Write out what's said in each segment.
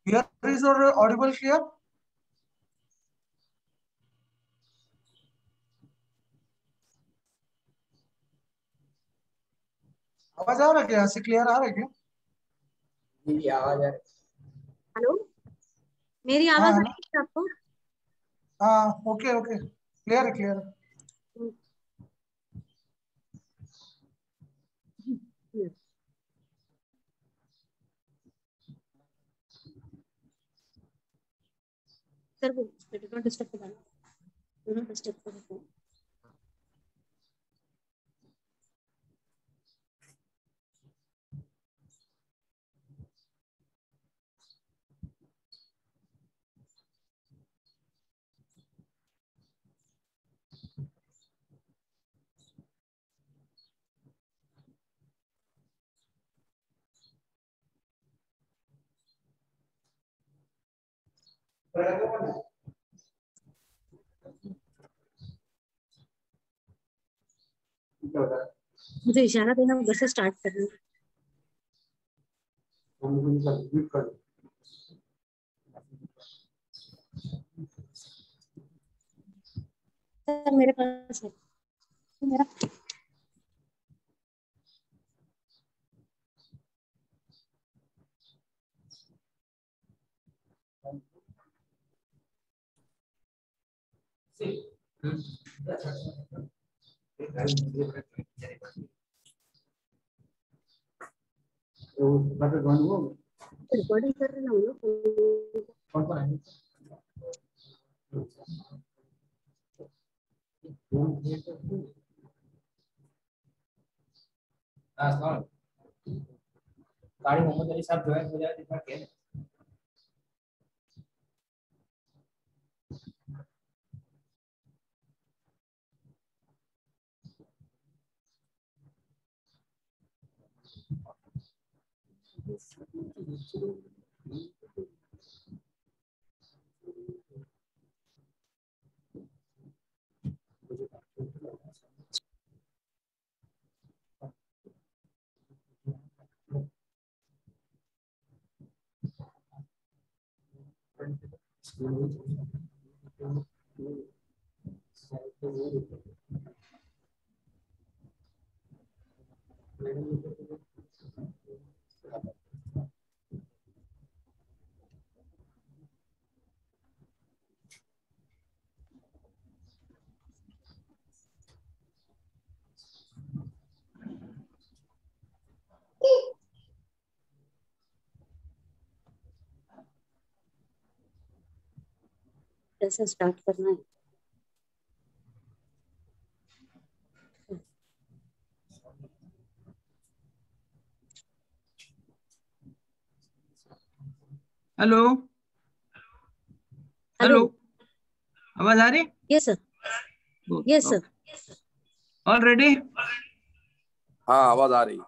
Here is your audible clear? आवाज आ रहा है क्या? ऐसे क्लियर आ रहा है क्या? जी आवाज आ रही है। हेलो, मेरी हाँ आवाज आ हेलो, रही है आपको? हाँ ओके ओके, क्लियर है क्लियर है। सर वो डोंट डिस्टर्ब कर डोंट डिस्टर्ब कर। मुझे इशारा देना, उधर से स्टार्ट करना। सर मेरे पास है मेरा। रिकॉर्डिंग कर रहे ना हम लोग। गाड़ी मोहम्मद अली साहब ज्वाइन हो जाए दिखा के कैसे स्टार्ट करना है? हेलो हेलो, आवाज आ रही? Yes sir, yes sir. All ready? हाँ आवाज आ रही।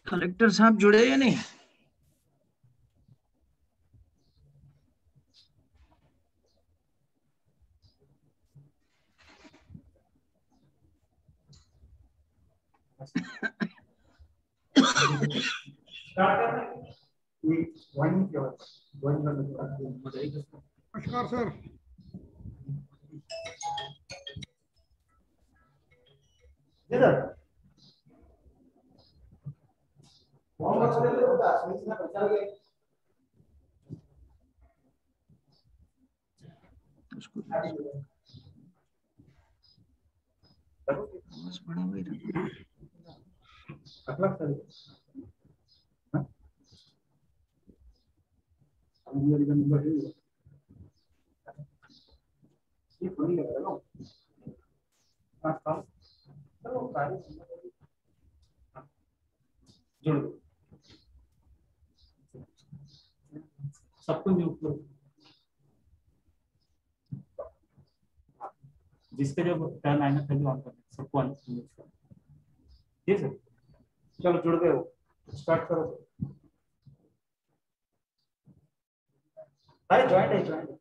कलेक्टर साहब जुड़े या नहीं? नमस्कार सर। बस बड़ा भाई सबको म्यूट करो, जिसके जो टर्न आएगा तभी ऑन करना, सबको ऑन करो। ठीक है, चलो जुड़ गए हो, स्टार्ट करो। अरे ज्वाइंट है, ज्वाइंट है।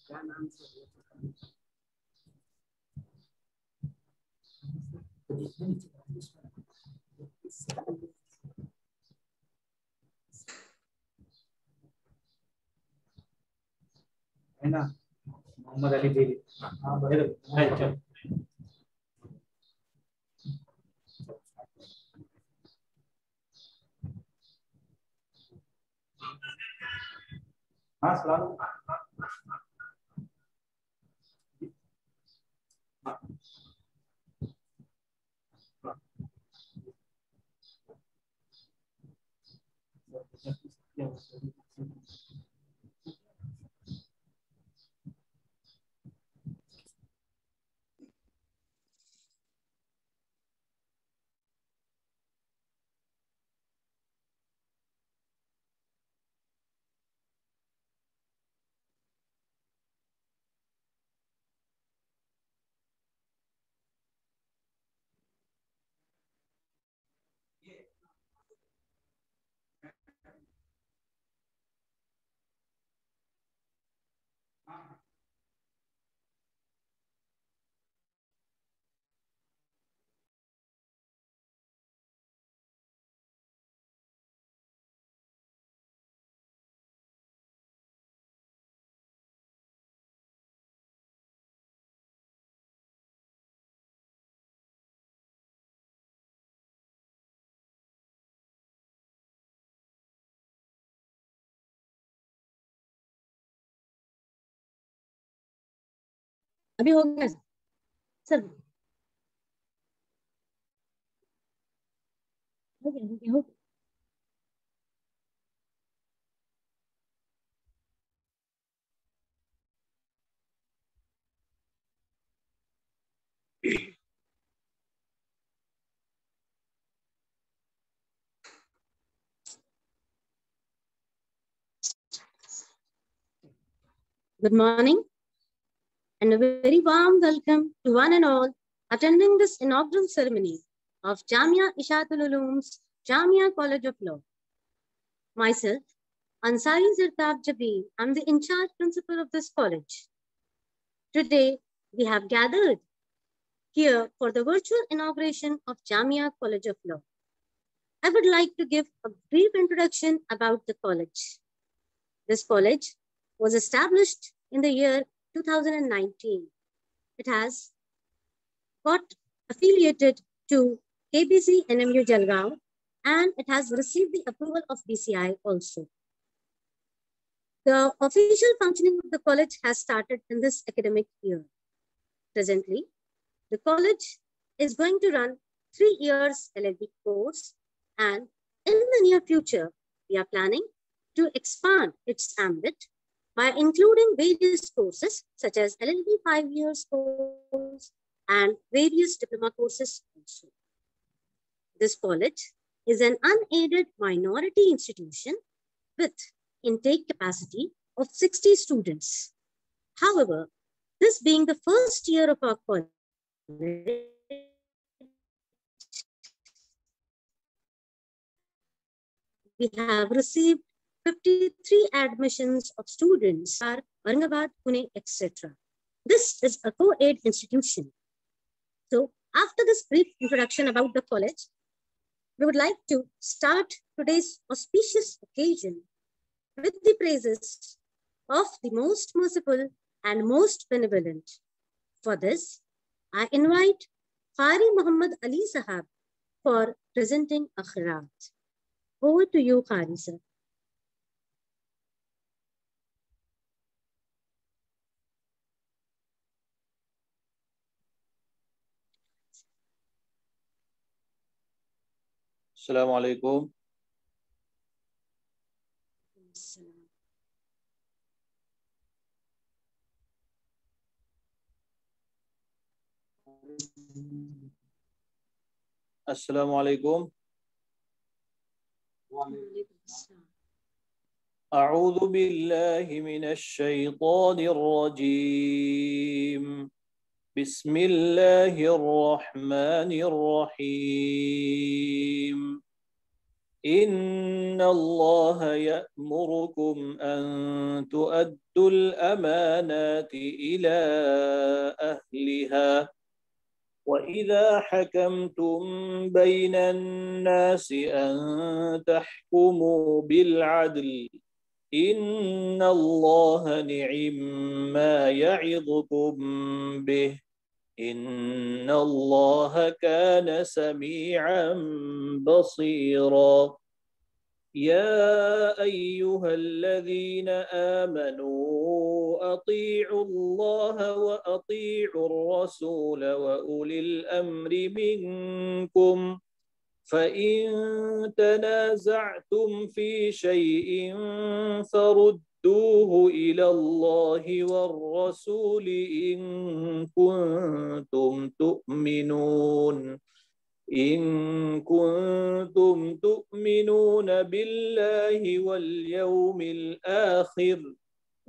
क्या नाम से है ना, मोहम्मद अली बेली। हाँ चल। हाँ सलाम। अभी हो गया सर, हो गया, हो गया, हो गया। Good morning and a very warm welcome to one and all attending this inaugural ceremony of Jamia Ishatul Ulum's Jamia College of Law. Myself, Ansari Zirtab Jabeen, I'm the in-charge principal of this college. Today, we have gathered here for the virtual inauguration of Jamia College of Law. I would like to give a brief introduction about the college. This college was established in the year 2019. It has got affiliated to KBC NMU Jalgaon and it has received the approval of BCI also. The official functioning of the college has started in this academic year. Presently, the college is going to run 3 years LLB course, and in the near future, we are planning to expand its ambit by including various courses such as LLB 5 years course and various diploma courses also. This college is an unaided minority institution with intake capacity of 60 students. However, this being the first year of our college, we have received 53 admissions of students at Aurangabad, Pune, etc. This is a co-ed institution. So after this brief introduction about the college, we would like to start today's auspicious occasion with the praises of the most merciful and most benevolent. For this, I invite Qari Muhammad Ali Sahab for presenting a khairat. Over to you, Qari sir. Assalamu alaikum. Assalamu alaikum. أعوذ بالله من الشيطان الرجيم. بسم الله الرحمن الرحيم. إن الله يأمركم أن تؤدوا الأمانات إلى أهلها وإذا حكمتم بين الناس أن تحكموا بالعدل إن الله نعم ما يعظكم به إن الله كان سميعا بصيرا. يا أيها الذين آمنوا أطيعوا الله وأطيعوا الرسول وأولي الأمر منكم فإن تنازعتم في شيء فردوه إلى الله والرسول إن كنتم تؤمنون بالله واليوم الآخر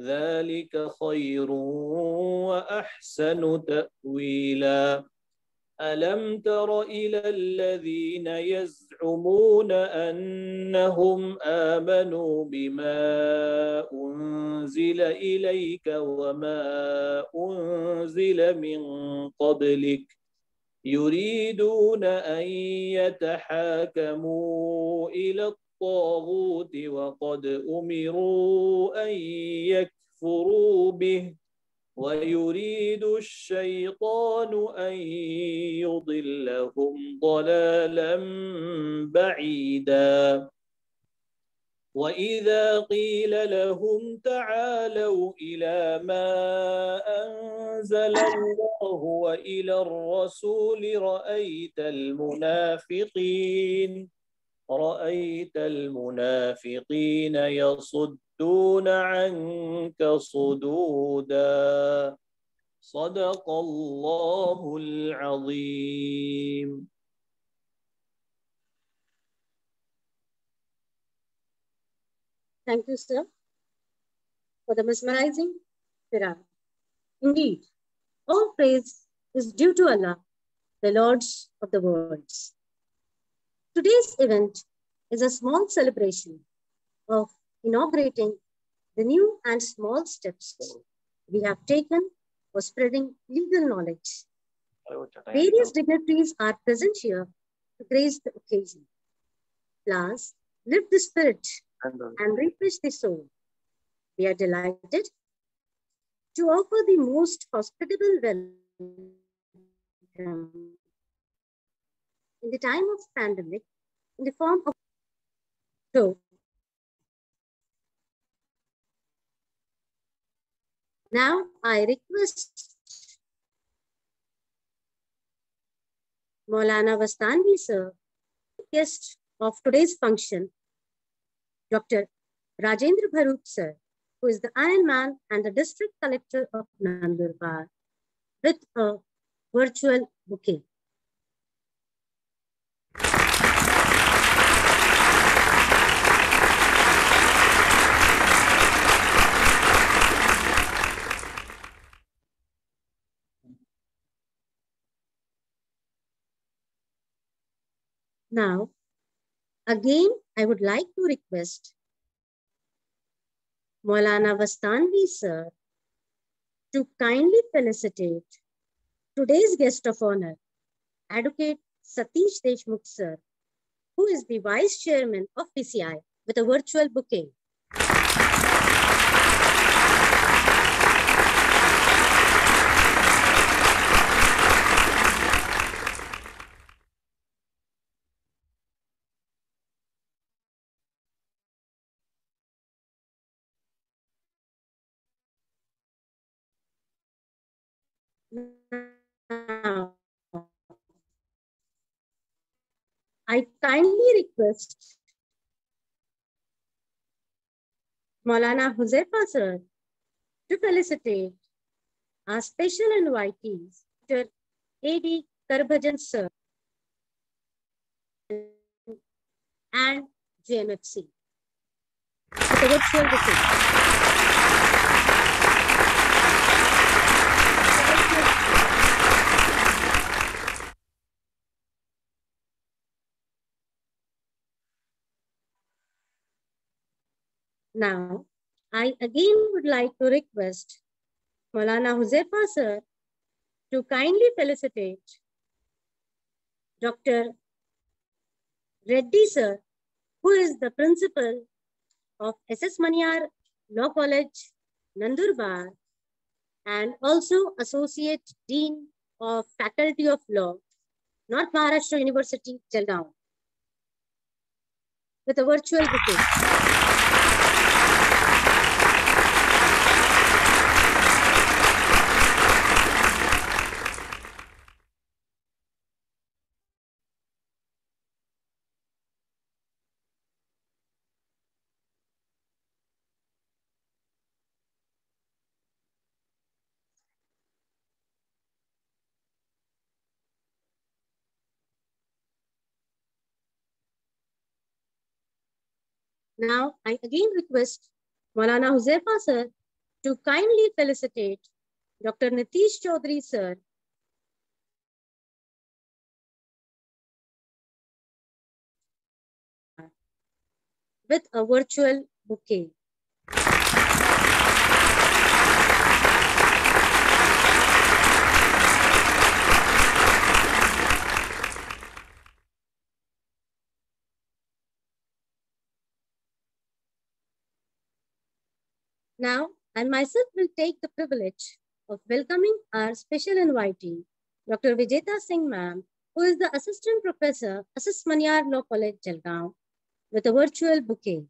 ذلك خير وأحسن تأويلا. ألم تر إلى الذين يزعمون أنهم آمنوا بما أنزل إليك وما أنزل من قبلك يريدون أن يتحاكموا إلى الطاغوت وقد أمروا أن يكفروا به ويريد الشيطان أن يضلهم ضلالا بعيدا. وإذا قيل لهم تعالوا إلى ما أنزل الله وإلى الرسول رأيت المنافقين يصدون عنك صدودا. صدق الله العظيم. Thank you, sir, for the mesmerizing qiraat. Indeed, all praise is due to Allah, the Lords of the worlds. Today's event is a small celebration of inaugurating the new and small steps we have taken for spreading legal knowledge. Various dignitaries are present here to grace the occasion. Plus, lift the spirit and refresh the soul. We are delighted to offer the most hospitable welcome in the time of pandemic in the form of so. Now I request Maulana Vastanvi sir, guest of today's function, Dr. Rajendra Bharuch sir, who is the Iron Man and the District Collector of Nandurbar, with a virtual bouquet. Now, again, I would like to request Maulana Vastanvi sir to kindly felicitate today's guest of honor, Advocate Satish Deshmukh sir, who is the Vice Chairman of PCI, with a virtual bouquet. Now, I kindly request Maulana Huzaifa sir to felicitate our special invitees, Dr. A.D. Karbhajan sir and JMFC, with a virtual bouquet. Now, I again would like to request Maulana Huzaifa sir to kindly felicitate Dr. Reddy sir, who is the principal of SS Maniyar Law College, Nandurbar, and also Associate Dean of Faculty of Law, North Maharashtra University, Jalgaon, with a virtual bouquet. Now, I again request Maulana Huzaifa sir to kindly felicitate Dr. Nitish Chaudhary sir with a virtual bouquet. Now, I myself will take the privilege of welcoming our special invitee, Dr. Vijeta Singh ma'am, who is the Assistant Professor, SS Maniyar Law College, Jalgaon, with a virtual bouquet.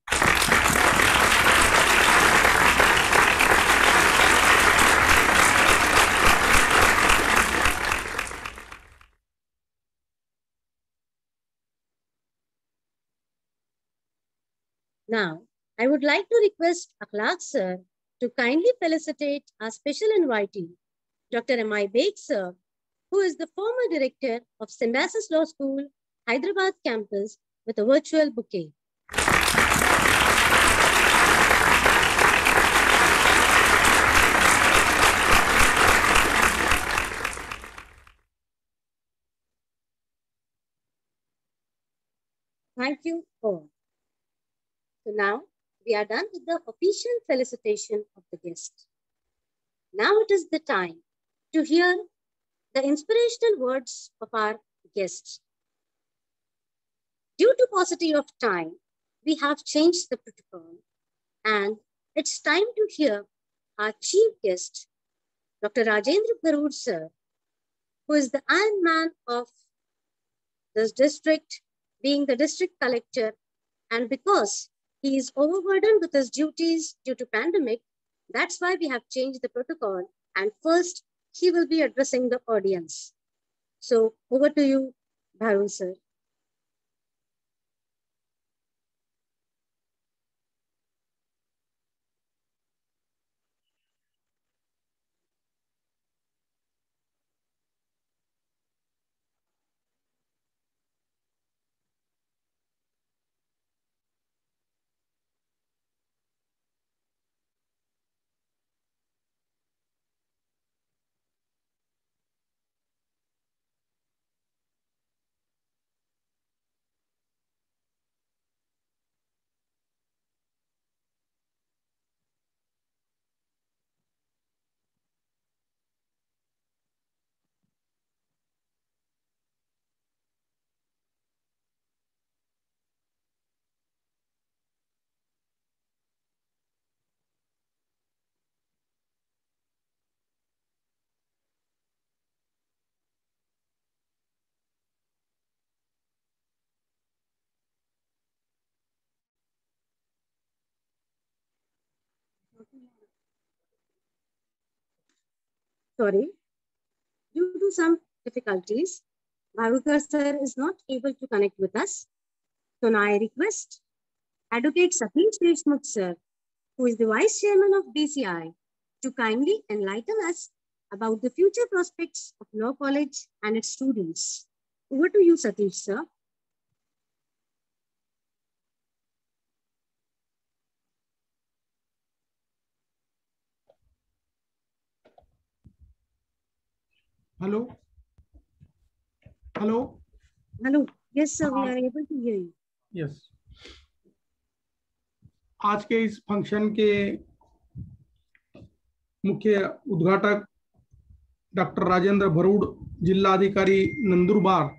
Now, I would like to request Akhlaq sir to kindly felicitate our special invitee, Dr. M.I. Beg sir, who is the former director of Symbiosis Law School, Hyderabad campus, with a virtual bouquet. Thank you all. So now we are done with the official felicitation of the guest. Now it is the time to hear the inspirational words of our guests. Due to paucity of time, we have changed the protocol, and it's time to hear our chief guest, Dr. Rajendra Bharuch sir, who is the Iron Man of this district, being the district collector, and because he is overburdened with his duties due to pandemic, That's why we have changed the protocol. And first, he will be addressing the audience. So over to you, Bharun sir. Sorry, due to some difficulties, Bharukar sir is not able to connect with us. So now I request Advocate Satish Deshmukh sir, who is the Vice Chairman of DCI, to kindly enlighten us about the future prospects of Law College and its students. Over to you, Satish sir. Hello. Hello. Hello. Yes, sir, we are able to hear you. Yes. आज के इस function के मुख्य उद्घाटक doctor Rajendra भरूड, जिलाधिकारी नंदुरबार,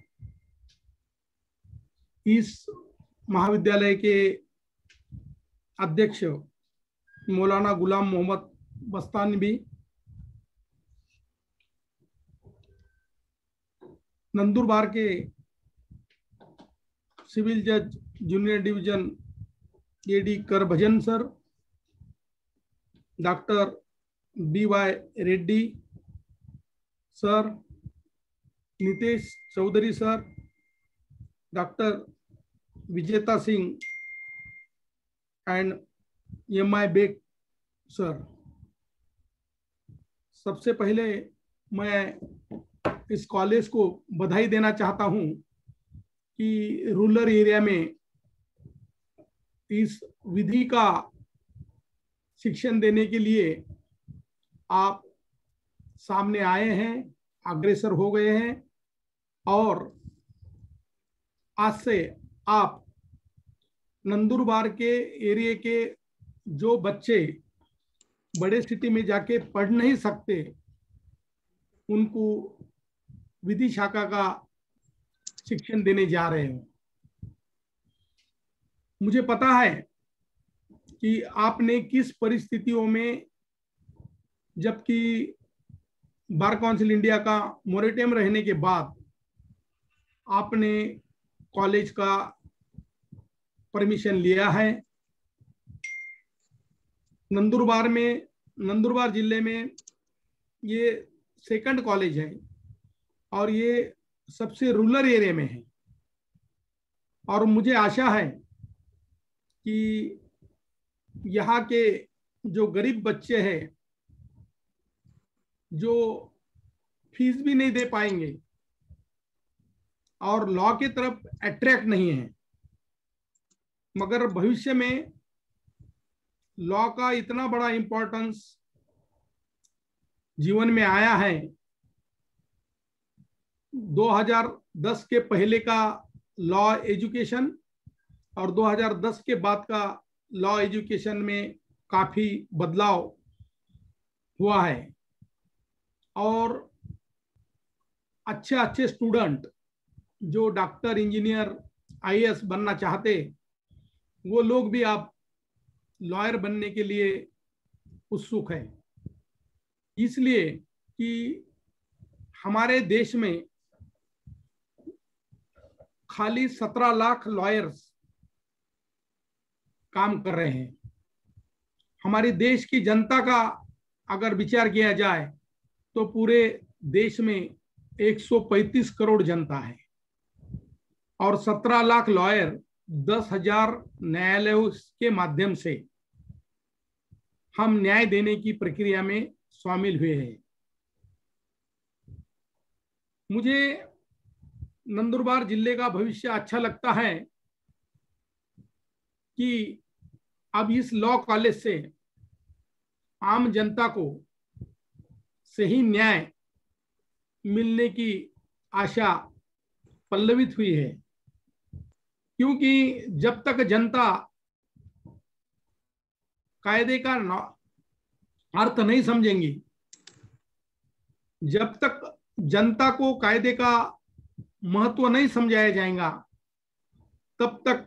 इस महाविद्यालय के अध्यक्ष मौलाना गुलाम मोहम्मद बस्तानवी, नंदुरबार के सिविल जज junior division A D Karbhajan sir, doctor BY Reddy sir, Nitesh Chaudhary sir, doctor Vijeta Singh and MI Baig sir. सबसे पहले मैं इस कॉलेज को बधाई देना चाहता हूं कि रूरल एरिया में इस विधि का शिक्षण देने के लिए आप सामने आए हैं, अग्रसर हो गए हैं और आज से आप नंदुरबार के एरिया के जो बच्चे बड़े सिटी में जाके पढ़ नहीं सकते, उनको विधि शाखा का शिक्षण देने जा रहे हैं। मुझे पता है कि आपने किस परिस्थितियों में, जबकि बार काउंसिल इंडिया का मोरेटोरियम रहने के बाद आपने कॉलेज का परमिशन लिया है। नंदुरबार जिले में ये सेकंड कॉलेज है और ये सबसे रूरल एरिया में है और मुझे आशा है कि यहाँ के जो गरीब बच्चे हैं, जो फीस भी नहीं दे पाएंगे और लॉ की तरफ अट्रैक्ट नहीं है, मगर भविष्य में लॉ का इतना बड़ा इम्पोर्टेंस जीवन में आया है। 2010 के पहले का लॉ एजुकेशन और 2010 के बाद का लॉ एजुकेशन में काफी बदलाव हुआ है और अच्छे स्टूडेंट जो डॉक्टर, इंजीनियर, IAS बनना चाहते, वो लोग भी आप लॉयर बनने के लिए उत्सुक है। इसलिए कि हमारे देश में खाली 17 लाख लॉयर्स काम कर रहे हैं हमारे देश की जनता का अगर विचार किया जाए तो पूरे देश में 135 करोड़ जनता है और 17 लाख लॉयर, 10,000 न्यायालयों के माध्यम से हम न्याय देने की प्रक्रिया में शामिल हुए हैं। मुझे नंदुरबार जिले का भविष्य अच्छा लगता है कि अब इस लॉ कॉलेज से आम जनता को सही न्याय मिलने की आशा पल्लवित हुई है, क्योंकि जब तक जनता कायदे का अर्थ नहीं समझेंगी, जब तक जनता को कायदे का महत्व नहीं समझाया जाएगा, तब तक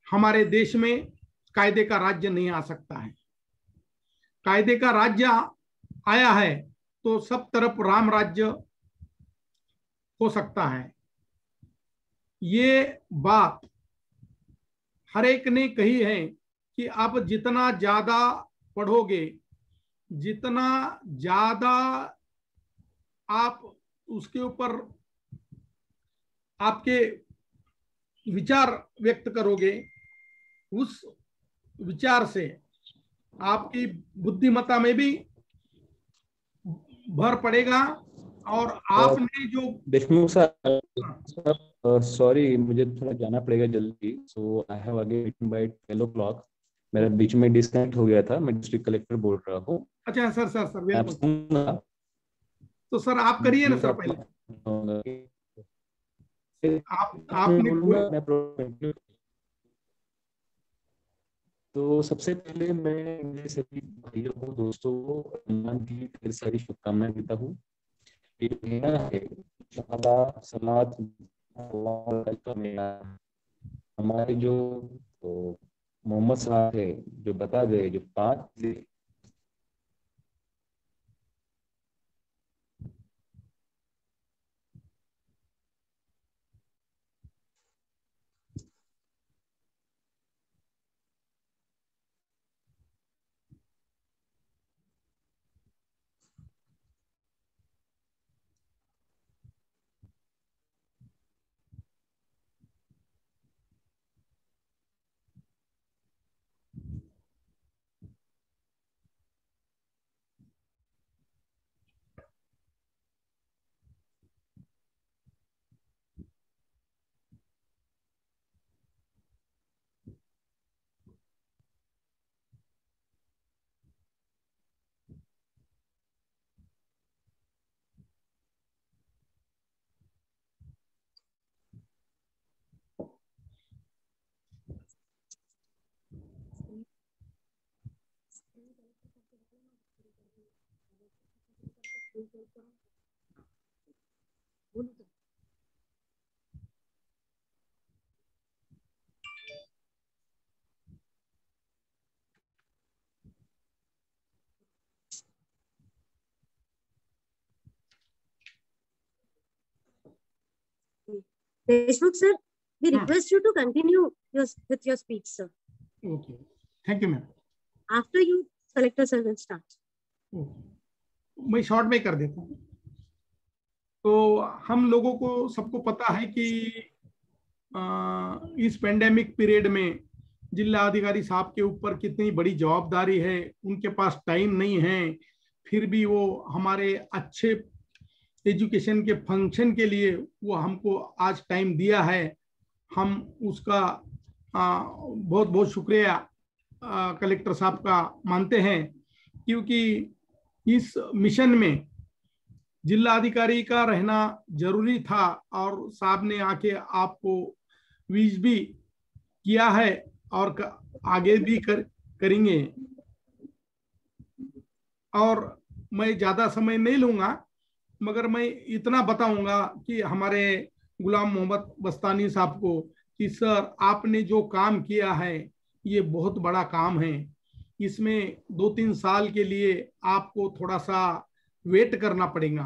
हमारे देश में कायदे का राज्य नहीं आ सकता है। कायदे का राज्य आया है तो सब तरफ राम राज्य हो सकता है। ये बात हर एक ने कही है कि आप जितना ज्यादा पढ़ोगे, जितना ज्यादा आप उसके ऊपर आपके विचार व्यक्त करोगे, उस विचार से आपकी बुद्धिमत्ता में भी भर पड़ेगा। और आपने जो देशमुख सर, सॉरी मुझे थोड़ा जाना पड़ेगा जल्दी, so I have again meeting by 12 o'clock। मेरा बीच में डिस्कनेक्ट हो गया था, मैं डिस्ट्रिक्ट कलेक्टर बोल रहा हूँ। अच्छा सर वेलकम। तो सर आप करिए ना सर, पहले आपने तो सबसे पहले मैं सभी भाइयों को, दोस्तों को रमजान की ढेर सारी शुभकामनाएं देता हूँ। ये महीना है समाज हमारे जो मोहम्मद साहब है जो बता गए, जो 5 Deshmukh sir, we request you to continue with your speech, sir. Okay. Thank you, ma'am. After you, collector sir will start. मैं शॉर्ट में कर देता हूँ। तो हम लोगों को सबको पता है कि इस पेंडेमिक पीरियड में जिला अधिकारी साहब के ऊपर कितनी बड़ी जवाबदारी है। उनके पास टाइम नहीं है, फिर भी वो हमारे अच्छे एजुकेशन के फंक्शन के लिए वो हमको आज टाइम दिया है। हम उसका बहुत बहुत शुक्रिया कलेक्टर साहब का मानते हैं, क्योंकि इस मिशन में जिला अधिकारी का रहना जरूरी था और साहब ने आके आपको विश भी किया है और आगे भी करेंगे। और मैं ज़्यादा समय नहीं लूँगा, मगर मैं इतना बताऊंगा कि हमारे गुलाम मोहम्मद बस्तानी साहब को कि सर आपने जो काम किया है ये बहुत बड़ा काम है। इसमें 2-3 साल के लिए आपको थोड़ा सा वेट करना पड़ेगा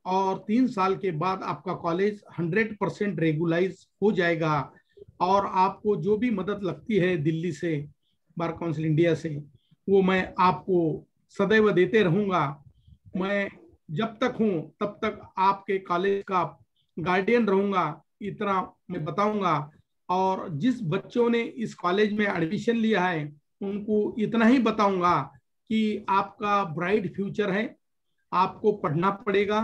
और 3 साल के बाद आपका कॉलेज 100% रेगुलाइज हो जाएगा। और आपको जो भी मदद लगती है दिल्ली से, बार काउंसिल इंडिया से, वो मैं आपको सदैव देते रहूंगा। मैं जब तक हूं तब तक आपके कॉलेज का गार्डियन रहूंगा, इतना मैं बताऊंगा। और जिस बच्चों ने इस कॉलेज में एडमिशन लिया है उनको इतना ही बताऊंगा कि आपका ब्राइट फ्यूचर है, आपको पढ़ना पड़ेगा,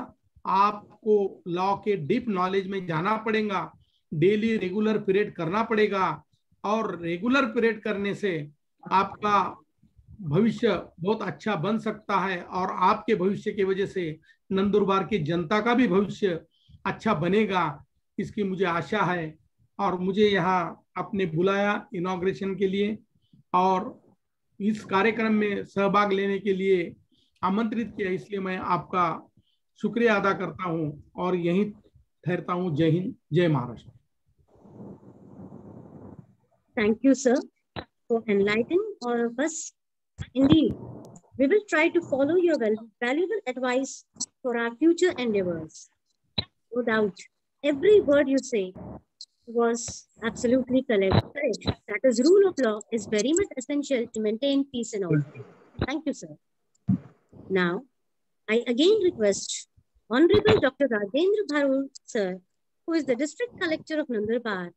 आपको लॉ के डीप नॉलेज में जाना पड़ेगा, डेली रेगुलर पीरियड करना पड़ेगा, और रेगुलर पीरियड करने से आपका भविष्य बहुत अच्छा बन सकता है, और आपके भविष्य की वजह से नंदुरबार की जनता का भी भविष्य अच्छा बनेगा, इसकी मुझे आशा है। और मुझे यहाँ आपने बुलाया इनॉग्रेशन के लिए और इस कार्यक्रम में सहभाग लेने के लिए आमंत्रित किया, इसलिए मैं आपका शुक्रिया अदा करता हूँ और यहीं ठहरता हूँ। जय हिंद, जय Maharashtra. Thank you, sir, for enlightening all of us. Indeed, we will try to follow your valuable advice for our future endeavors. No doubt, every word you say was absolutely correct. That is, rule of law is very much essential to maintain peace and order. Thank you, sir. Now, I again request Honorable Dr. Rajendra Bharul, sir, who is the District Collector of Nandurbar,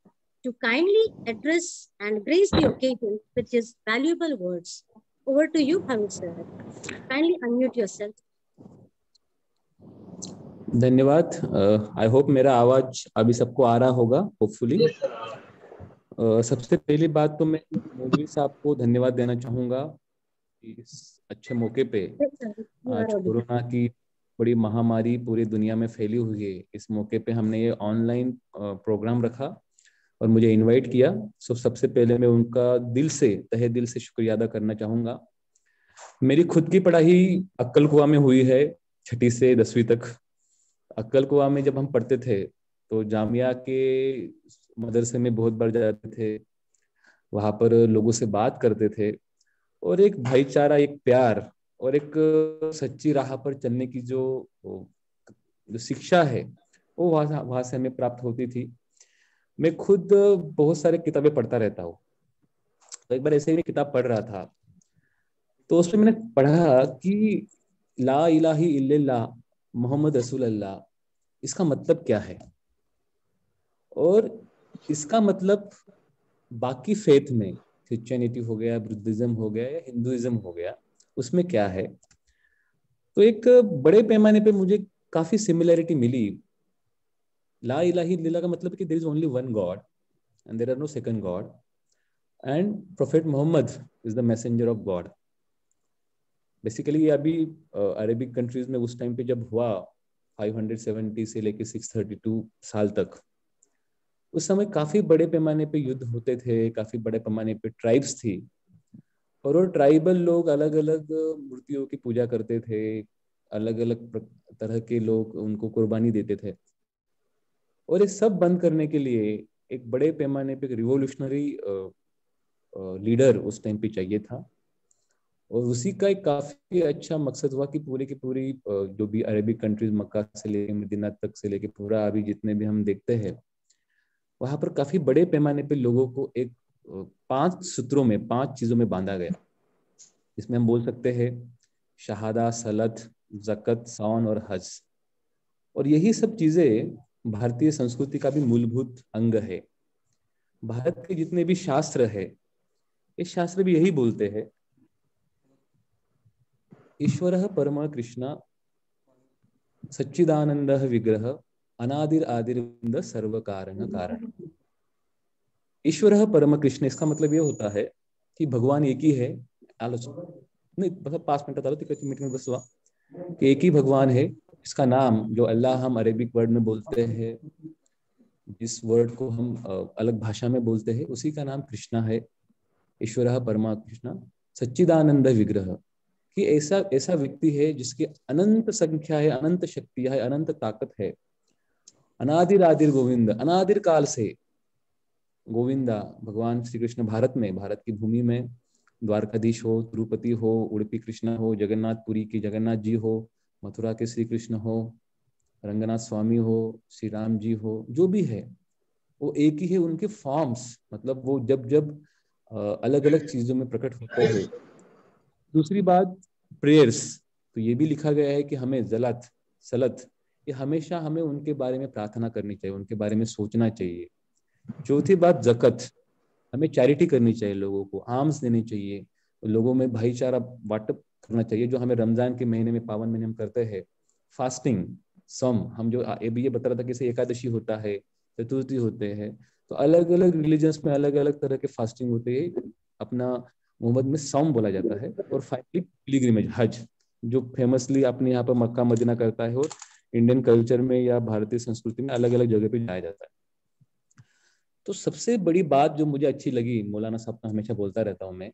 to kindly address and grace the occasion with his valuable words. Over to you, Bharul, sir. Kindly unmute yourself. धन्यवाद। I hope मेरा आवाज अभी सबको आ रहा होगा, hopefully. सबसे पहली बात तो मैं मौलवी साहब को धन्यवाद देना चाहूंगा इस अच्छे मौके पे। आज कोरोना की बड़ी महामारी पूरी दुनिया में फैली हुई है, इस मौके पे हमने ये ऑनलाइन प्रोग्राम रखा और मुझे इनवाइट किया। सो सबसे पहले मैं उनका दिल से, तहे दिल से शुक्रिया अदा करना चाहूंगा। मेरी खुद की पढ़ाई अक्कल कुआ में हुई है, 6ठी से 10वीं तक। अक्कल कुआ में जब हम पढ़ते थे तो जामिया के मदरसे में बहुत बार जाते थे, वहां पर लोगों से बात करते थे, और एक भाईचारा, एक प्यार और एक सच्ची राह पर चलने की जो शिक्षा है वो वहां से हमें प्राप्त होती थी। मैं खुद बहुत सारे किताबें पढ़ता रहता हूँ। तो एक बार ऐसे ही किताब पढ़ रहा था तो उसमें मैंने पढ़ा कि ला इलाही इल्लल्लाह मोहम्मद रसूल अल्लाह, इसका मतलब क्या है, और इसका मतलब बाकी फेथ में, क्रिश्चियनिटी हो गया, बुद्धिज्म हो गया या हिंदुइज्म हो गया, उसमें क्या है। तो एक बड़े पैमाने पे मुझे काफी सिमिलरिटी मिली। ला इलाहा इल्लल्लाह का मतलब कि there is only one God and there are no second God, and prophet Muhammad is the messenger of God. Basically ये अभी अरेबिक कंट्रीज में उस टाइम पे जब हुआ 570 से लेके 632 साल तक, उस समय काफी बड़े पैमाने पे युद्ध होते थे, काफी बड़े पैमाने पे ट्राइब्स थी, और वो ट्राइबल लोग अलग अलग मूर्तियों की पूजा करते थे, अलग अलग तरह के लोग उनको कुर्बानी देते थे। और ये सब बंद करने के लिए एक बड़े पैमाने पे रिवोल्यूशनरी लीडर उस टाइम पे चाहिए था, और उसी का एक काफी अच्छा मकसद हुआ कि पूरी की पूरी जो भी अरेबिक कंट्रीज, मक्का से लेके मदीना तक से लेके पूरा अभी जितने भी हम देखते हैं, वहां पर काफी बड़े पैमाने पे लोगों को एक 5 सूत्रों में, 5 चीजों में बांधा गया। इसमें हम बोल सकते हैं शहादा, सलत, ज़कत, सौन और हज। और यही सब चीजें भारतीय संस्कृति का भी मूलभूत अंग है। भारत के जितने भी शास्त्र है, ये शास्त्र भी यही बोलते हैं, ईश्वरः परम कृष्ण सच्चिदानंदः विग्रह अनादिर आदिर्वृंद सर्व कारण कारण। ईश्वरः परम कृष्ण, इसका मतलब ये होता है कि भगवान एक ही है। नहीं, बस 5 मिनट आलो मीटिंग में बस हुआ कि एक ही भगवान है। इसका नाम जो अल्लाह हम अरेबिक वर्ड में बोलते हैं, जिस वर्ड को हम अलग भाषा में बोलते हैं, उसी का नाम कृष्णा है। ईश्वरः परमा कृष्ण सच्चिदानंद विग्रह, कि ऐसा व्यक्ति है जिसकी अनंत संख्या है, अनंत शक्तियां है, अनंत ताकत है। अनादिर आदिर गोविंद, अनादिर काल से गोविंदा भगवान श्री कृष्ण भारत में, भारत की भूमि में द्वारकाधीश हो, तिरुपति हो, उड़पी कृष्ण हो, जगन्नाथपुरी के जगन्नाथ जी हो, मथुरा के श्री कृष्ण हो, रंगनाथ स्वामी हो, श्री राम जी हो, जो भी है वो एक ही है। उनके फॉर्म्स, मतलब वो जब जब अलग अलग चीजों में प्रकट होते हैं, दूसरी बात प्रेयर्स, तो ये भी लिखा गया है कि हमें जलत सलत ये हमेशा हमें उनके बारे में प्रार्थना करनी चाहिए, उनके बारे में सोचना चाहिए। चौथी बात जकत, हमें चैरिटी करनी चाहिए, लोगों को आर्म्स देनी चाहिए, लोगों में भाईचारा वाटप करना चाहिए, जो हमें रमजान के महीने में पावन महीने में करते हैं। फास्टिंग सम, हम जो अभी ये बता रहा था कि एकादशी होता है, चतुर्थी होते हैं, तो अलग अलग रिलीजन्स में अलग अलग तरह के फास्टिंग होते हैं। अपना मोहम्मद में सम बोला जाता है। और फाइनली पिलग्रिमेज हज, जो फेमसली अपने यहाँ पर मक्का मदीना करता है, और इंडियन कल्चर में या भारतीय संस्कृति में अलग अलग जगह पे जाया जाता है। तो सबसे बड़ी बात जो मुझे अच्छी लगी, मौलाना साहब का हमेशा बोलता रहता हूँ मैं,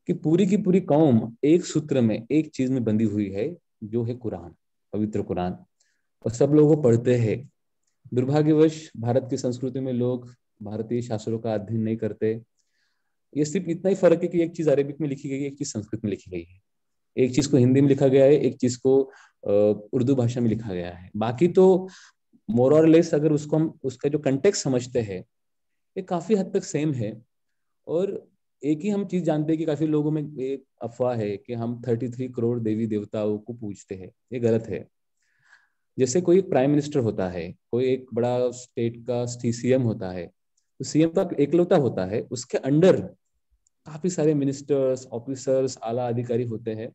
कि पूरी की पूरी कौम एक सूत्र में एक चीज में बंधी हुई है, जो है कुरान, पवित्र कुरान, और सब लोगों को पढ़ते हैं। दुर्भाग्यवश भारत की संस्कृति में लोग भारतीय शास्त्रों का अध्ययन नहीं करते। ये सिर्फ इतना ही फर्क है कि एक चीज अरेबिक में लिखी गई है, एक चीज संस्कृत में लिखी गई है, एक चीज को हिंदी में लिखा गया है, एक चीज को उर्दू भाषा में लिखा गया है। बाकी तो मोर और लेस अगर उसको हम उसका जो कंटेक्स्ट समझते हैं, ये काफी हद तक सेम है। और एक ही हम चीज जानते हैं कि काफी लोगों में एक अफवाह है कि हम 33 करोड़ देवी देवताओं को पूजते हैं। ये गलत है। जैसे कोई प्राइम मिनिस्टर होता है, कोई एक बड़ा स्टेट का सीएम होता है, तो सीएम का एकलौता होता है, उसके अंडर काफी सारे मिनिस्टर्स, ऑफिसर्स, आला अधिकारी होते हैं।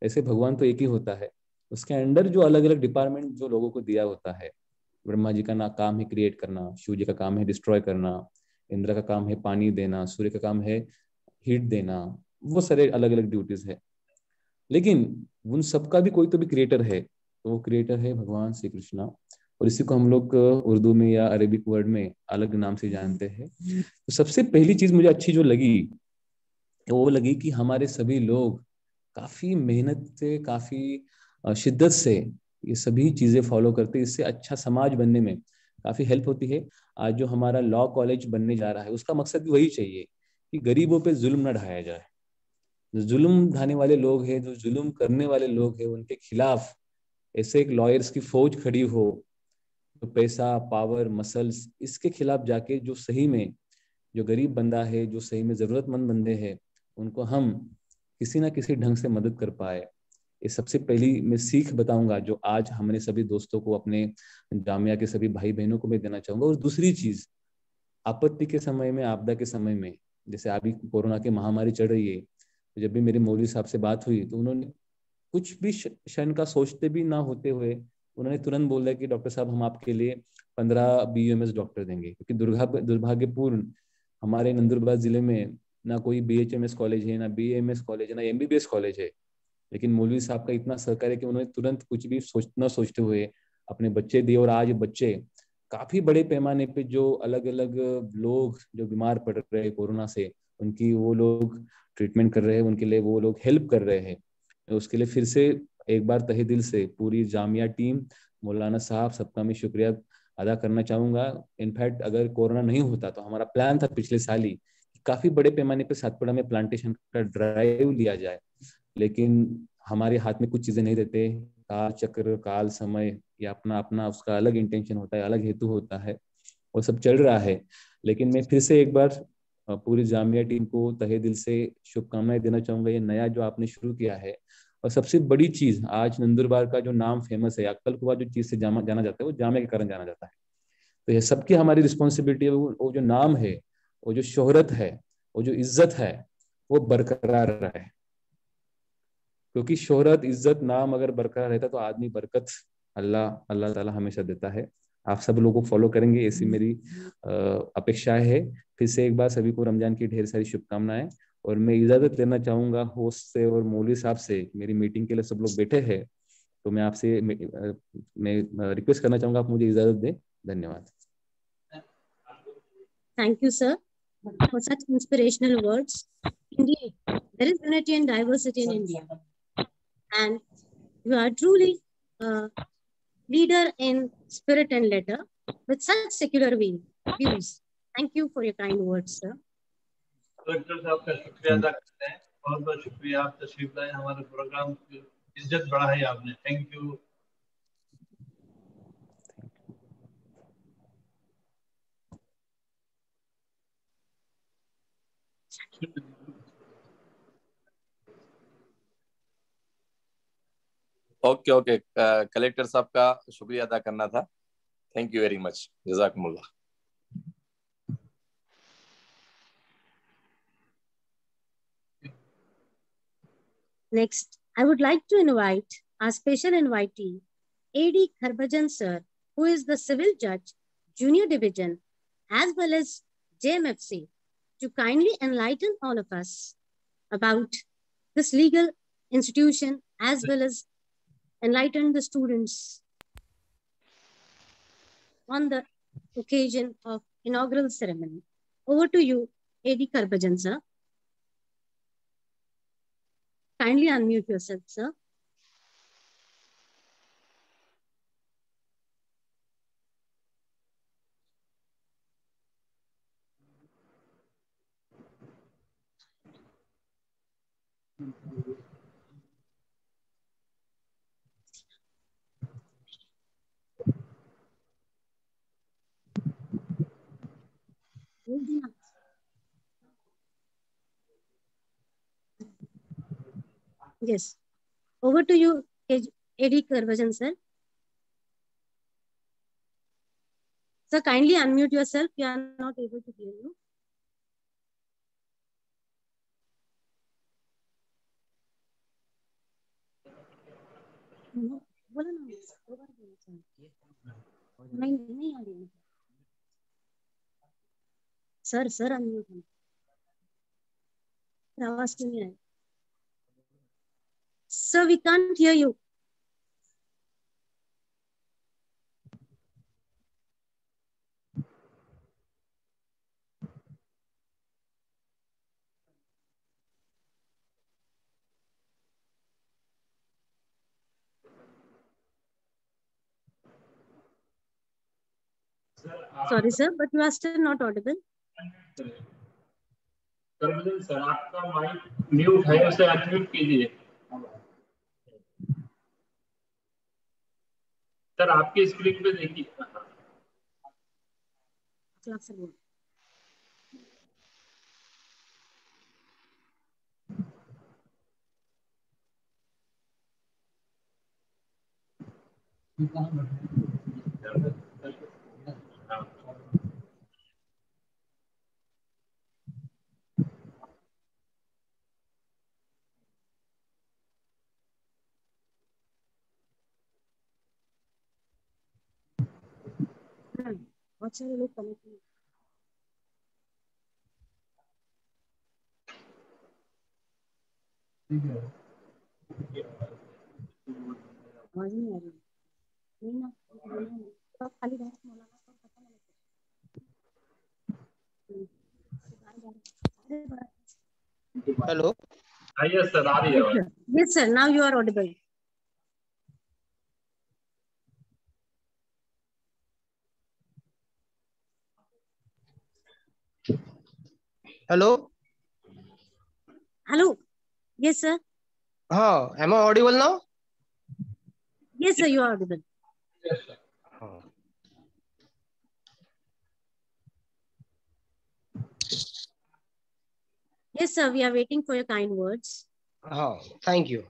ऐसे भगवान तो एक ही होता है, उसके अंडर जो अलग अलग डिपार्टमेंट जो लोगों को दिया होता है। ब्रह्मा जी का ना काम है क्रिएट करना, शिव जी का काम है डिस्ट्रॉय करना, इंद्र का काम है पानी देना, सूर्य का काम है हीट देना, वो सारे अलग अलग ड्यूटीज है। लेकिन उन सबका भी कोई तो भी क्रिएटर है, तो वो क्रिएटर है भगवान श्री कृष्णा। और इसी को हम लोग उर्दू में या अरेबिक वर्ड में अलग नाम से जानते हैं। तो सबसे पहली चीज मुझे अच्छी जो लगी, वो लगी कि हमारे सभी लोग काफी मेहनत से, काफी शिद्दत से ये सभी चीजें फॉलो करते हैं। इससे अच्छा समाज बनने में काफी हेल्प होती है। आज जो हमारा लॉ कॉलेज बनने जा रहा है, उसका मकसद भी वही चाहिए कि गरीबों पे जुल्म न ढाया जाए। जो जुल्म ढाने वाले लोग हैं, जो जुल्म करने वाले लोग हैं, उनके खिलाफ ऐसे एक लॉयर्स की फौज खड़ी हो, जो पैसा, पावर, मसल्स, इसके खिलाफ जाके जो सही में जो गरीब बंदा है, जो सही में जरूरतमंद बंदे हैं, उनको हम किसी ना किसी ढंग से मदद कर पाए। ये सबसे पहली मैं सीख बताऊंगा, जो आज हमने सभी दोस्तों को, अपने जामिया के सभी भाई बहनों को मैं देना चाहूंगा। और दूसरी चीज, आपत्ति के समय में, आपदा के समय में, जैसे अभी कोरोना की महामारी चल रही है, तो जब भी मेरे मौलवी साहब से बात हुई, तो उन्होंने कुछ भी क्षण का सोचते भी ना होते हुए उन्होंने तुरंत बोला कि डॉक्टर साहब हम आपके लिए 15 BUMS डॉक्टर देंगे। क्योंकि दुर्भाग्यपूर्ण हमारे नंदुरबार जिले में ना कोई BHMS कॉलेज है, ना BAMS कॉलेज है, ना MBBS कॉलेज है। लेकिन मौलवी साहब का इतना सहकार्य कि उन्होंने तुरंत कुछ भी न सोचते हुए अपने बच्चे दिए। और आज बच्चे काफी बड़े पैमाने पे, जो अलग अलग लोग जो बीमार पड़ रहे हैं कोरोना से, उनकी वो लोग ट्रीटमेंट कर रहे हैं, उनके लिए वो लोग हेल्प कर रहे हैं। उसके लिए फिर से एक बार तहे दिल से पूरी जामिया टीम, मौलाना साहब, सबका मैं शुक्रिया अदा करना चाहूंगा। इनफैक्ट अगर कोरोना नहीं होता तो हमारा प्लान था पिछले साल ही काफी बड़े पैमाने पे सातपुड़ा में प्लांटेशन का ड्राइव लिया जाए, लेकिन हमारे हाथ में कुछ चीजें नहीं रहते। काल चक्र, काल समय, या अपना अपना उसका अलग इंटेंशन होता है, अलग हेतु होता है, वो सब चल रहा है। लेकिन मैं फिर से एक बार पूरी जामिया टीम को तहे दिल से शुभकामनाएं देना चाहूंगा, ये नया जो आपने शुरू किया है। और सबसे बड़ी चीज, आज नंदुरबार का जो नाम फेमस है, अक्कल कुआ जो चीज से जाना जाता है, वो जामिया के कारण जाना जाता है। तो ये सबकी हमारी रिस्पॉन्सिबिलिटी है, वो जो नाम है, वो जो शोहरत है, वो जो इज्जत है, वो बरकरार रहे। क्योंकि शोहरत, इज्जत, नाम अगर बरकरार रहता तो आदमी बरकत अल्लाह अल्लाह ताला हमेशा देता है। आप सब लोगों को फॉलो करेंगे, ऐसी मेरी अपेक्षा है। फिर से एक बार सभी को रमजान की ढेर सारी शुभकामनाएं। और मैं इजाजत लेना चाहूंगा होस्ट से और मौलवी साहब से। मेरी मीटिंग के लिए सब लोग बैठे हैं, तो मैं आपसे मैं रिक्वेस्ट करना चाहूंगा, आप मुझे इजाजत दें। धन्यवाद। Thank you, sir, for such inspirational words. Indeed, there is unity and diversity in India. And you are truly a leader in spirit and letter with such secular views. Thank you for your kind words, sir. Collector साहब का शुक्रिया अदा करते हैं। बहुत बहुत शुक्रिया, आप तशरीफ लाए, हमारे प्रोग्राम की इज्जत बढ़ाई आपने। Thank you. Okay okay, collector साहब का शुक्रिया अदा करना था। थैंक यू वेरी मच, जज़ाकुमुल्लाह। Next, I would like to invite our special invitee, A.D. Harbhajan sir, who is the Civil Judge, Junior Division, as well as JMFC, to kindly enlighten all of us about this legal institution, as well as enlighten the students on the occasion of inaugural ceremony. Over to you, A.D. Harbhajan sir. Kindly unmute yourself, sir. Yes. Over to you, A.D. Harbhajan sir. Sir, kindly unmute yourself. We are not able to hear you. बोला ना, दो बार बोला sir. नहीं आ रही है sir unmute आवाज क्यों नहीं आई? Sir, we can't hear you. Sorry, sir, but you are still not audible. Sir, आपका माइक म्यूट है, उसे अनम्यूट कीजिए। सर, आपकी स्क्रीन पे देखिए। बहुत सारे लोग कनेक्ट हैं। आवाज नहीं आ रही। नहीं ना, तो खाली बात मौलाना को पता नहीं लगता। Hello. Yes, sir. आ रही है आवाज। Yes, sir. Now you are audible. Hello. Hello. Yes, sir. Am I audible now? Yes, sir. You are audible. Yes, sir. Yes, sir. We are waiting for your kind words. Thank you.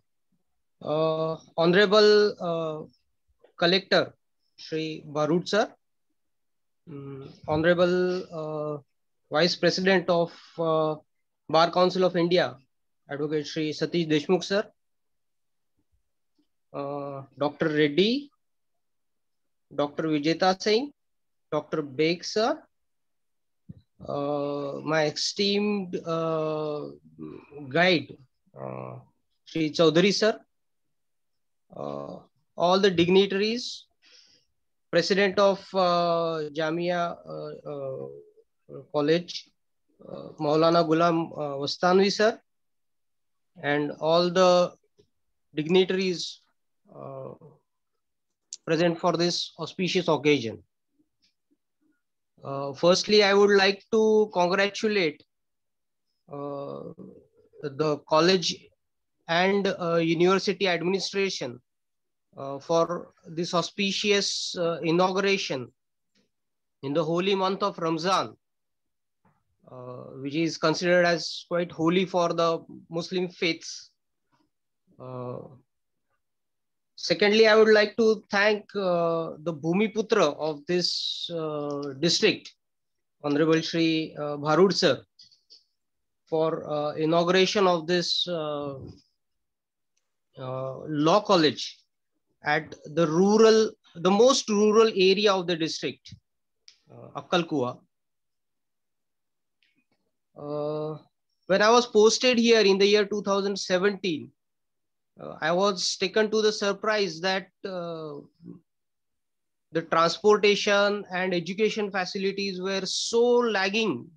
Honorable Collector Shri Barut sir, Honorable Vice President of Bar Council of India, Advocate Shri Satish Deshmukh sir, Dr. Reddy, Dr. Vijeta Singh, Dr. Beg sir, my esteemed guide, Shri Chaudhary sir, all the dignitaries, President of Jamia College, Maulana Ghulam Wastanvi sir, and all the dignitaries present for this auspicious occasion. Firstly, I would like to congratulate the college and university administration for this auspicious inauguration in the holy month of Ramzan, which is considered as quite holy for the Muslim faiths. Secondly, I would like to thank the Bhumiputra of this district, Honorable Shri Bharud sir, for inauguration of this law college at the most rural area of the district, Akkalkuwa. When I was posted here in the year 2017, I was taken to the surprise that the transportation and education facilities were so lagging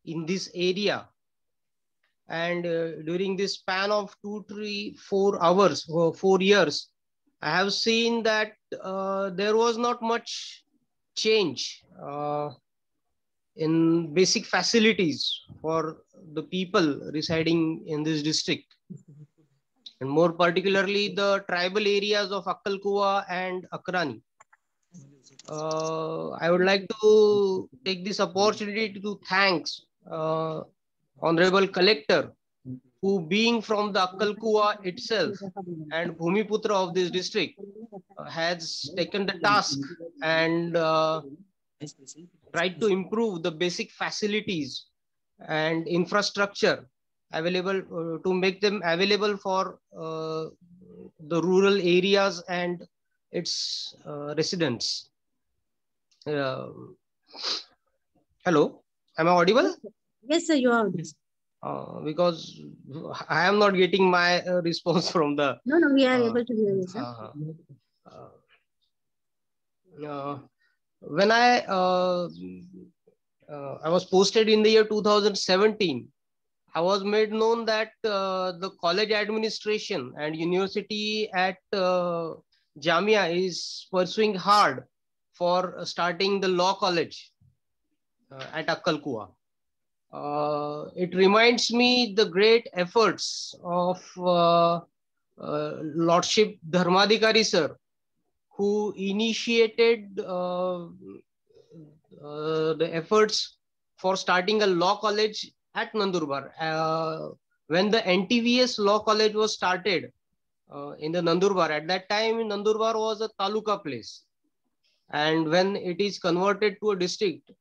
in this area. And during this span of 2, 3, 4 hours, 4 years, I have seen that there was not much change in basic facilities for the people residing in this district. And more particularly the tribal areas of Akkalkuwa and Akrani. I would like to take this opportunity to thank Honorable Collector, who being from the Akkalkuwa itself and Bhumiputra of this district has taken the task and tried to improve the basic facilities and infrastructure available to make them available for the rural areas and its residents. Hello, am I audible? Yes, sir, you are audible. Because I am not getting my response from the. No, we are able to hear you, sir. When I was posted in the year 2017, I was made known that the college administration and university at Jamia is pursuing hard for starting the law college at Akkalkuwa. It reminds me the great efforts of Lordship Dharmadhikari sir, who initiated the efforts for starting a law college at Nandurbar. When the NTVS Law College was started in the Nandurbar, at that time Nandurbar was a taluka place. And when it is converted to a district,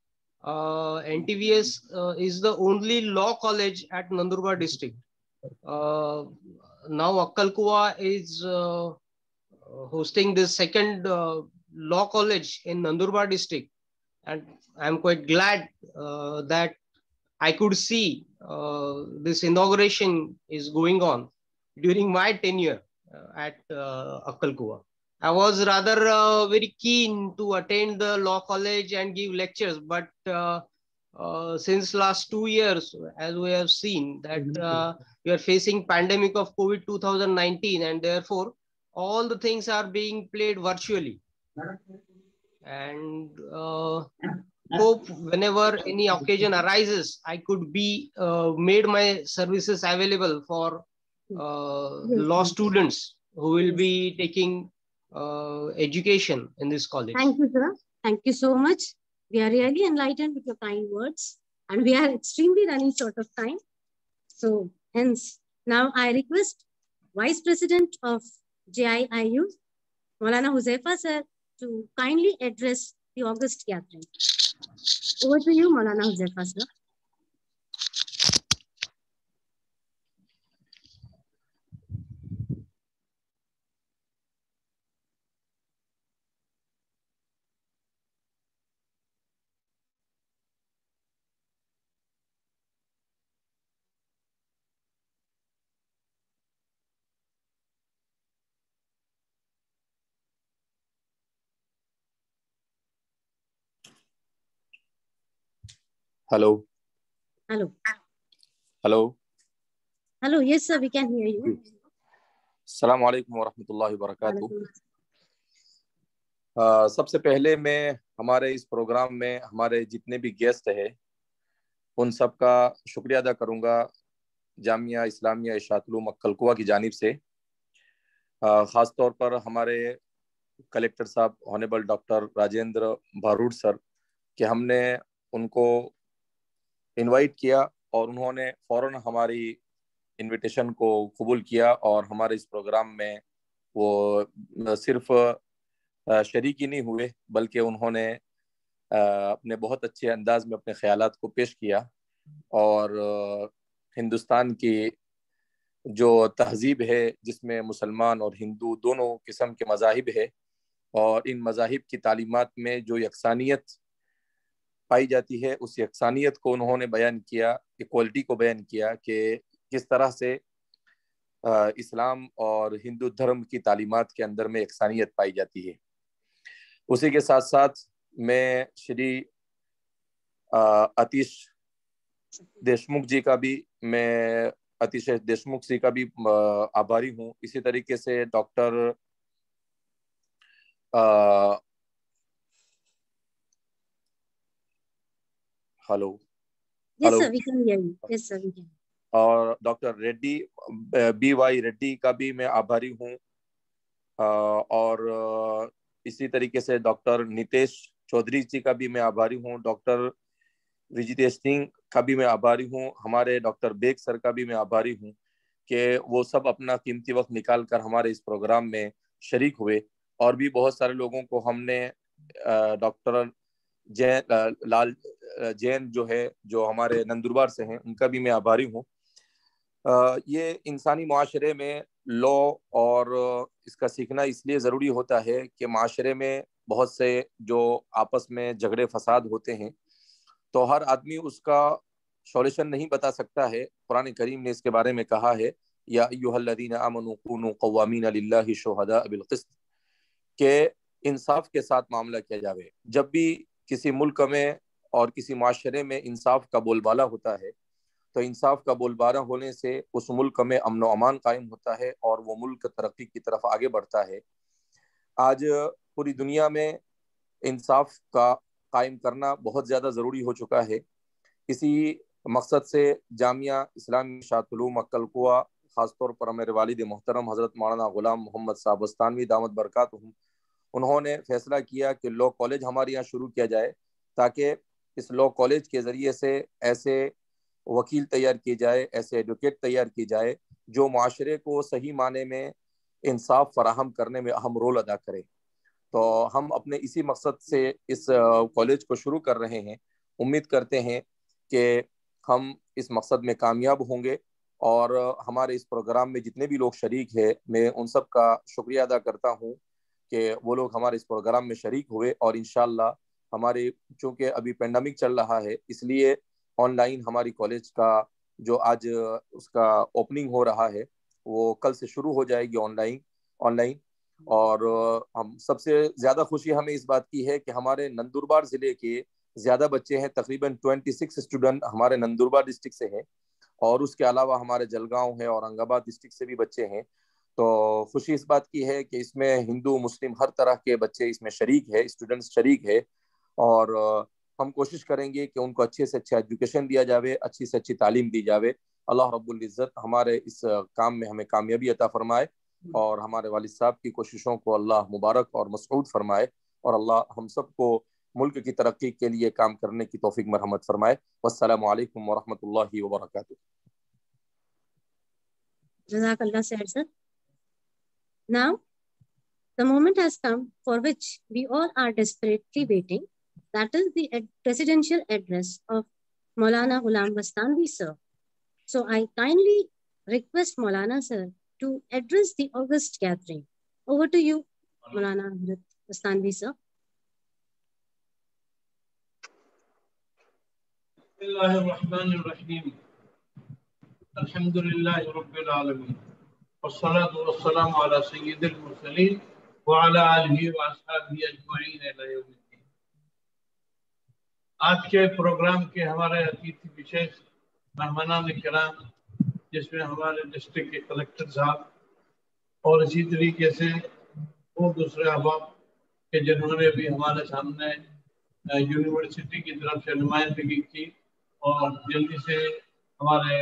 NTVS is the only law college at Nandurbar district. Now Akkalkuwa is hosting this second law college in Nandurbar district. And I'm quite glad that I could see this inauguration is going on during my tenure at Akkalkuwa. I was rather very keen to attend the law college and give lectures, but since last 2 years, as we have seen that we are facing pandemic of COVID 2019, and therefore all the things are being played virtually. And hope whenever any occasion arises, I could be made my services available for law students who will be taking education in this college. Thank you, sir. Thank you so much. We are really enlightened with your kind words, and we are extremely running short of time. So hence, now I request Vice President of JIIU, Maulana Huzaifa sir, to kindly address the August gathering. Over to you, Maulana Huzaifa sir. Hello. Hello. Hello. Hello. Yes, sir. We can hear you. Assalamu alaikum wa rahmatullahi wa barakatuh. सबसे पहले मैं हमारे इस programme में हमारे जितने भी guest हैं उन सब का शुक्रिया अदा करूंगा जामिया इस्लामिया इशातुल उलूम अक्कलकुवा की जानिब से। ख़ास तौर पर हमारे कलेक्टर साहब honourable doctor Rajendra Bharud sir कि हमने उनको इनवाइट किया और उन्होंने फ़ौरन हमारी इनविटेशन को कबूल किया और हमारे इस प्रोग्राम में वो सिर्फ शरीक ही नहीं हुए बल्कि उन्होंने अपने बहुत अच्छे अंदाज में अपने ख्यालात को पेश किया और हिंदुस्तान की जो तहजीब है जिसमें मुसलमान और हिंदू दोनों किस्म के मज़ाहिब है और इन मज़ाहिब की तालीमात में जो यकसानियत पाई जाती है उस यकसानियत को उन्होंने बयान किया, इक्वलिटी को बयान किया कि किस तरह से इस्लाम और हिंदू धर्म की तालीमात के अंदर में यकसानियत पाई जाती है। उसी के साथ साथ मैं श्री आतिश देशमुख जी का भी आभारी हूँ। इसी तरीके से doctor hello Yes, sir, we can hear you. Yes, sir, we can. और डॉक्टर रेड्डी BY रेड्डी का भी मैं आभारी हूँ और इसी तरीके से डॉक्टर नितेश चौधरी जी का भी मैं आभारी हूँ, डॉक्टर विजितेश सिंह का भी मैं आभारी हूँ, हमारे डॉक्टर बेग सर का भी मैं आभारी हूँ कि वो सब अपना कीमती वक्त निकाल कर हमारे इस प्रोग्राम में शरीक हुए। और भी बहुत सारे लोगों को हमने डॉक्टर लाल जैन जो हमारे नंदुरबार से हैं उनका भी मैं आभारी हूँ। ये इंसानी माशरे में लॉ और इसका सीखना इसलिए ज़रूरी होता है कि माशरे में बहुत से जो आपस में झगड़े फसाद होते हैं तो हर आदमी उसका सॉल्यूशन नहीं बता सकता है। कुरान करीम ने इसके बारे में कहा है, या अय्युहल्लज़ीना आमनू कूनू क़व्वामीना लिल्लाहि शुहदा बिल क़िस्त, के इंसाफ के साथ मामला किया जावे। जब भी किसी मुल्क में और किसी माशरे में इंसाफ का बोलबाला होता है तो इंसाफ का बोलबाला होने से उस मुल्क में अमन व अमान कायम होता है और वो मुल्क तरक्की की तरफ आगे बढ़ता है। आज पूरी दुनिया में इंसाफ का कायम करना बहुत ज़्यादा ज़रूरी हो चुका है। इसी मकसद से जामिया इस्लामी इशातुल उलूम मक्कल-कुआ, ख़ासतौर पर मेरे वालिद मोहतरम हज़रत मौलाना ग़ुलाम मोहम्मद साहब बस्तानवी दामत बरकातुहुम, उन्होंने फैसला किया कि लॉ कॉलेज हमारे यहाँ शुरू किया जाए ताकि इस लॉ कॉलेज के ज़रिए से ऐसे वकील तैयार किए जाए, ऐसे एडवोकेट तैयार किए जाए जो माशरे को सही माने में इंसाफ फराहम करने में अहम रोल अदा करें। तो हम अपने इसी मकसद से इस कॉलेज को शुरू कर रहे हैं। उम्मीद करते हैं कि हम इस मकसद में कामयाब होंगे और हमारे इस प्रोग्राम में जितने भी लोग शरीक हैं मैं उन सब का शुक्रिया अदा करता हूँ कि वो लोग हमारे इस प्रोग्राम में शरीक हुए। और इंशाल्लाह हमारे चूँकि अभी पेंडेमिक चल रहा है इसलिए ऑनलाइन हमारी कॉलेज का जो आज उसका ओपनिंग हो रहा है वो कल से शुरू हो जाएगी ऑनलाइन। और हम सबसे ज़्यादा खुशी हमें इस बात की है कि हमारे नंदुरबार ज़िले के ज़्यादा बच्चे हैं, तकरीबन 26 स्टूडेंट हमारे नंदुरबार डिस्ट्रिक्ट से हैं और उसके अलावा हमारे जलगांव है, औरंगाबाद डिस्ट्रिक्ट से भी बच्चे हैं। तो खुशी इस बात की है कि इसमें हिंदू मुस्लिम हर तरह के बच्चे इसमें शरीक है, स्टूडेंट्स शरीक है और हम कोशिश करेंगे कि उनको अच्छे से अच्छा एजुकेशन दिया जावे, अच्छी से अच्छी तालीम दी जावे। अल्लाह रब्बुल इज़्ज़त हमारे इस काम में हमें कामयाबी अता फरमाए और हमारे वालिद साहब की कोशिशों को अल्लाह मुबारक और मसऊद फरमाए और अल्लाह हम सबको मुल्क की तरक्की के लिए काम करने की तौफीक मरहमत फरमाए। वस्सलामु अलैकुम वरहमतुल्लाहि वबरकातुहू। Jazakallah khair, sir. Now, the moment has come for which we all are desperately waiting. That is the presidential address of Maulana Ghulam Bastanvi, sir. So I kindly request Maulana, sir, to address the August gathering. Over to you, Maulana Bastanvi, sir. Bismillahirrahmanirrahim. Alhamdulillahi Rabbil Alameen. Wassalatu wassalamu ala Sayyidil Mursaleen wa ala alihi wa ashabihi ajma'in ila yawmiddin. आज के programme के हमारे अतिथि विशेष मेहमानान किराम जिसमें हमारे district के collector साहब और इसी तरीके से वो दूसरे अहबाब के जिन्होंने भी हमारे सामने यूनिवर्सिटी की तरफ से नुमाइंदगी की और जल्दी से हमारे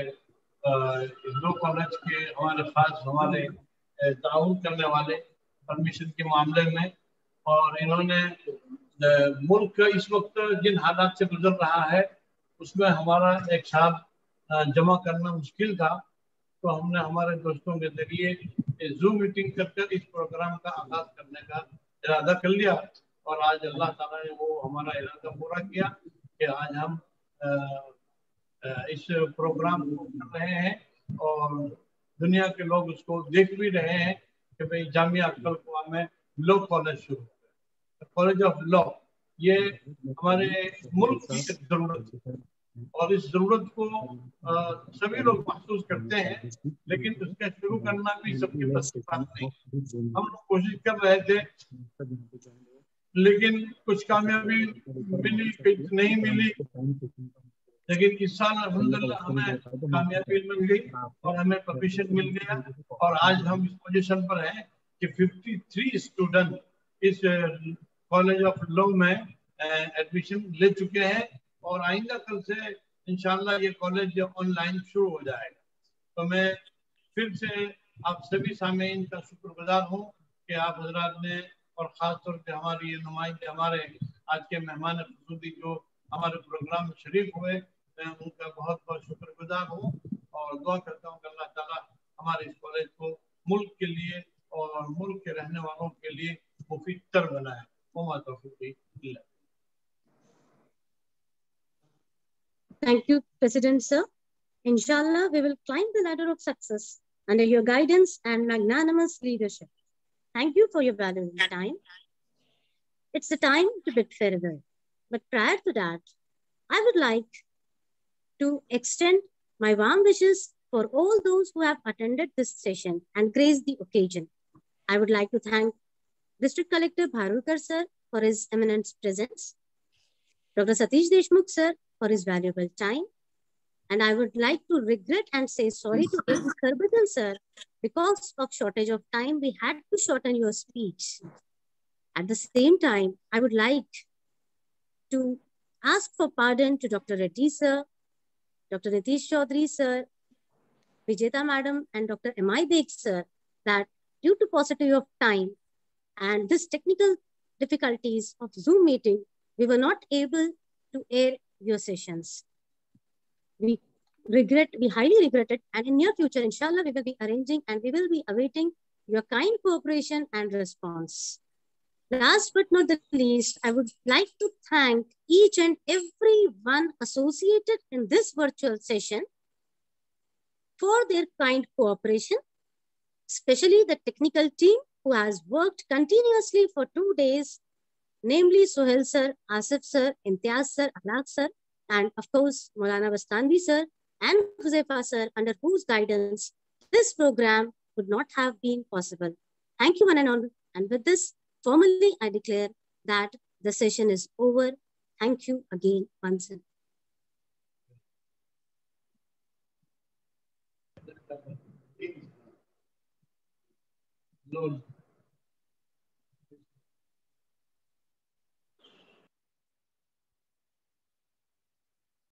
हिंदू कॉलेज के हमारे खास हमारे ताउन करने वाले परमिशन के मामले में, और इन्होंने मुल्क इस वक्त जिन हालात से गुजर रहा है उसमें हमारा एक साथ जमा करना मुश्किल था, तो हमने हमारे दोस्तों के जरिए जूम मीटिंग कर इस प्रोग्राम का आगाज करने का इरादा कर लिया। और आज अल्लाह ताला ने वो हमारा इरादा पूरा किया कि आज हम इस प्रोग्राम को कर रहे हैं और दुनिया के लोग उसको देख भी रहे हैं कि भाई जामिया कलकुआ में लॉ कॉलेज शुरू है, कॉलेज ऑफ लॉ। ये हमारे मुल्क की एक जरूरत है और इस जरूरत को सभी लोग महसूस करते हैं, लेकिन उसका शुरू करना भी सबके बस की बात नहीं। हम लोग कोशिश कर रहे थे, लेकिन कुछ कामयाबी मिली, कुछ नहीं मिली, लेकिन इस साल अल्हम्दुलिल्लाह हमें कामयाबी मिल गई और हमें परमिशन मिल गया। और आज हम इस पोजीशन पर हैं कि 53 स्टूडेंट इस कॉलेज ऑफ लॉ में एडमिशन ले चुके हैं और आइंदा कल से इंशाल्लाह ये कॉलेज ऑनलाइन शुरू हो जाएगा। तो मैं फिर से आप सभी सामीन का शुक्रगुजार हूँ कि आप हजरात ने और ख़ास तौर पे हमारी ये नुमाइंदे, हमारे आज के मेहमान खुसूसी जो हमारे प्रोग्राम में शरीक हुए, मैं उनका बहुत बहुत शुक्रगुजार हूँ और दुआ करता हूँ कि अल्लाह ताला हमारे इस कॉलेज को मुल्क के लिए और मुल्क के रहने वालों के लिए मुफीद तर बनाए। Thank you, President Sir. Inshallah, we will climb the ladder of success under your guidance and magnanimous leadership. Thank you for your valuable time. It's the time to bid farewell. But prior to that, I would like to extend my warm wishes for all those who have attended this session and graced the occasion. I would like to thank District Collector Bharulkar Sir for his eminent presence, Dr. Satish Deshmukh Sir for his valuable time, and I would like to regret and say sorry to A.P. Sarbajan Sir because of shortage of time. We had to shorten your speech. At the same time, I would like to ask for pardon to Dr. Reddy Sir, Dr. Nitish Chaudhary Sir, Vijeta Madam, and Dr. M.I. Beg Sir that due to paucity of time and this technical difficulties of Zoom meeting, we were not able to air your sessions. We highly regret it, and in near future, inshallah, we will be arranging and we will be awaiting your kind cooperation and response. Last but not the least, I would like to thank each and every one associated in this virtual session for their kind cooperation, especially the technical team who has worked continuously for 2 days, namely Sohail Sir, Asif Sir, Imtiaz Sir, Akhlaq Sir, and of course, Maulana Bastanvi Sir and Huzaifa Sir, under whose guidance this program would not have been possible. Thank you one and all. And with this, formally, I declare that the session is over. Thank you again once again. Lord.